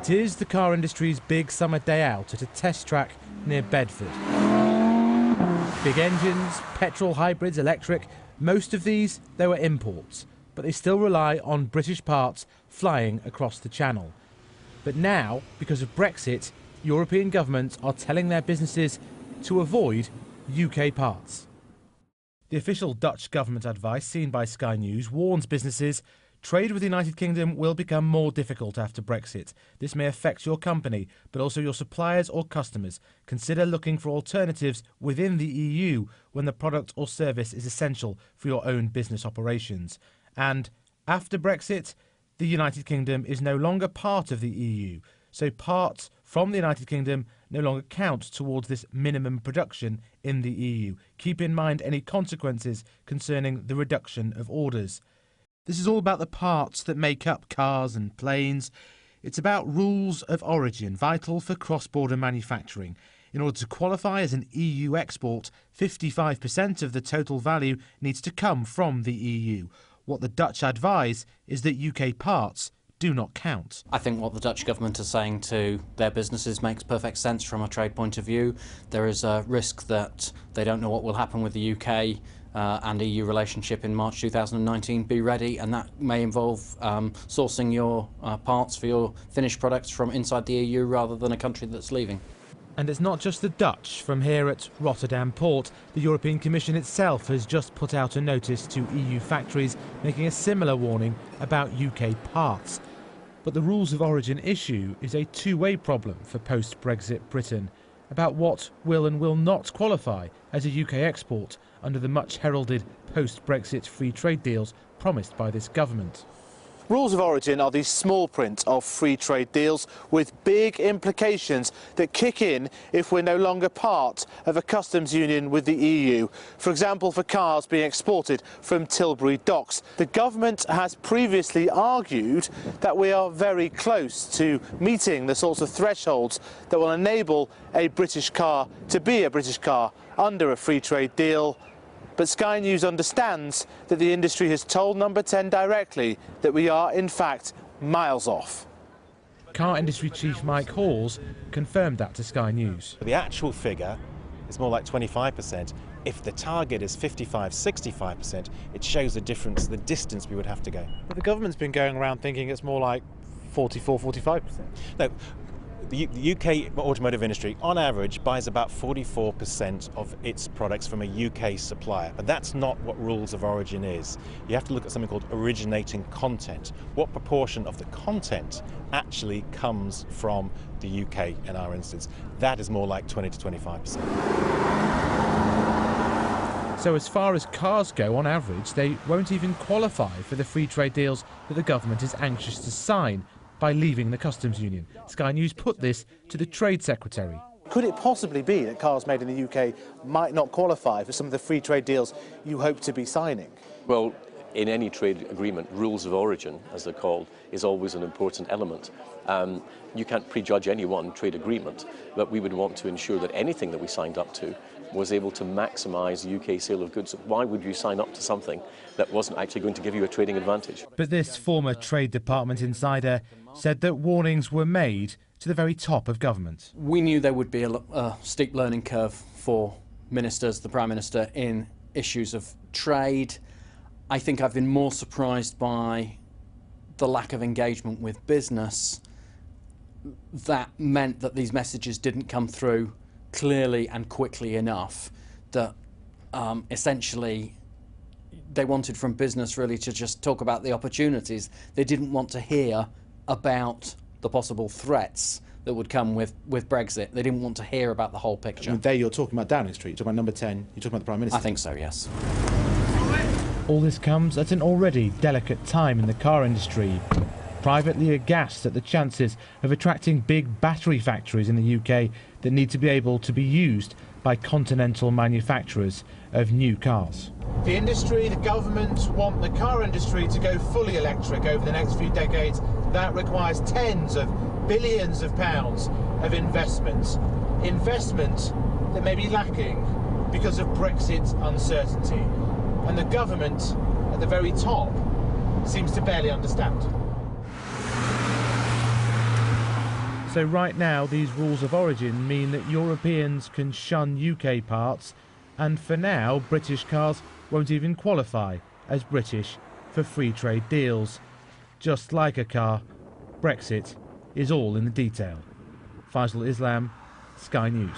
It is the car industry's big summer day out at a test track near Bedford. Big engines, petrol, hybrids, electric, most of these, they were imports, but they still rely on British parts flying across the channel. But now, because of Brexit, European governments are telling their businesses to avoid UK parts. The official Dutch government advice seen by Sky News warns businesses trade with the United Kingdom will become more difficult after Brexit. This may affect your company, but also your suppliers or customers. Consider looking for alternatives within the EU when the product or service is essential for your own business operations. And after Brexit, the United Kingdom is no longer part of the EU, so parts from the United Kingdom no longer count towards this minimum production in the EU. Keep in mind any consequences concerning the reduction of orders. This is all about the parts that make up cars and planes. It's about rules of origin, vital for cross-border manufacturing. In order to qualify as an EU export, 55% of the total value needs to come from the EU. What the Dutch advise is that UK parts do not count. I think what the Dutch government is saying to their businesses makes perfect sense from a trade point of view. There is a risk that they don't know what will happen with the UK and EU relationship in March 2019. Be ready, and that may involve sourcing your parts for your finished products from inside the EU rather than a country that's leaving. And it's not just the Dutch. From here at Rotterdam Port, the European Commission itself has just put out a notice to EU factories making a similar warning about UK parts. But the rules of origin issue is a two-way problem for post-Brexit Britain about what will and will not qualify as a UK export under the much-heralded post-Brexit free trade deals promised by this government. Rules of origin are the small print of free trade deals with big implications that kick in if we're no longer part of a customs union with the EU. For example, for cars being exported from Tilbury docks. The government has previously argued that we are very close to meeting the sorts of thresholds that will enable a British car to be a British car under a free trade deal. But Sky News understands that the industry has told Number 10 directly that we are, in fact, miles off. Car industry chief Mike Halls confirmed that to Sky News. The actual figure is more like 25%. If the target is 65-65%, it shows the difference, the distance we would have to go. But the government's been going around thinking it's more like 44-45%. No. The UK automotive industry, on average, buys about 44% of its products from a UK supplier. But that's not what rules of origin is. You have to look at something called originating content. What proportion of the content actually comes from the UK in our instance? That is more like 20 to 25%. So as far as cars go, on average, they won't even qualify for the free trade deals that the government is anxious to sign by leaving the customs union. Sky News put this to the Trade Secretary. Could it possibly be that cars made in the UK might not qualify for some of the free trade deals you hope to be signing? Well, in any trade agreement, rules of origin, as they're called, is always an important element. You can't prejudge any one trade agreement, but we would want to ensure that anything that we signed up to was able to maximise the UK sale of goods. Why would you sign up to something that wasn't actually going to give you a trading advantage? But this former Trade Department insider said that warnings were made to the very top of government. We knew there would be a steep learning curve for ministers, the Prime Minister, in issues of trade. I think I've been more surprised by the lack of engagement with business. That meant that these messages didn't come through clearly and quickly enough, that essentially they wanted from business really to just talk about the opportunities. They didn't want to hear about the possible threats that would come with Brexit. They didn't want to hear about the whole picture. I mean, there you're talking about Downing Street, you're talking about Number 10, you're talking about the Prime Minister. I think so, yes. All this comes at an already delicate time in the car industry. Privately aghast at the chances of attracting big battery factories in the UK that need to be able to be used by continental manufacturers of new cars. The industry, the government want the car industry to go fully electric over the next few decades. That requires tens of billions of pounds of investment. Investment that may be lacking because of Brexit uncertainty. And the government at the very top seems to barely understand. So right now these rules of origin mean that Europeans can shun UK parts, and for now British cars won't even qualify as British for free trade deals. Just like a car, Brexit is all in the detail. Faisal Islam, Sky News.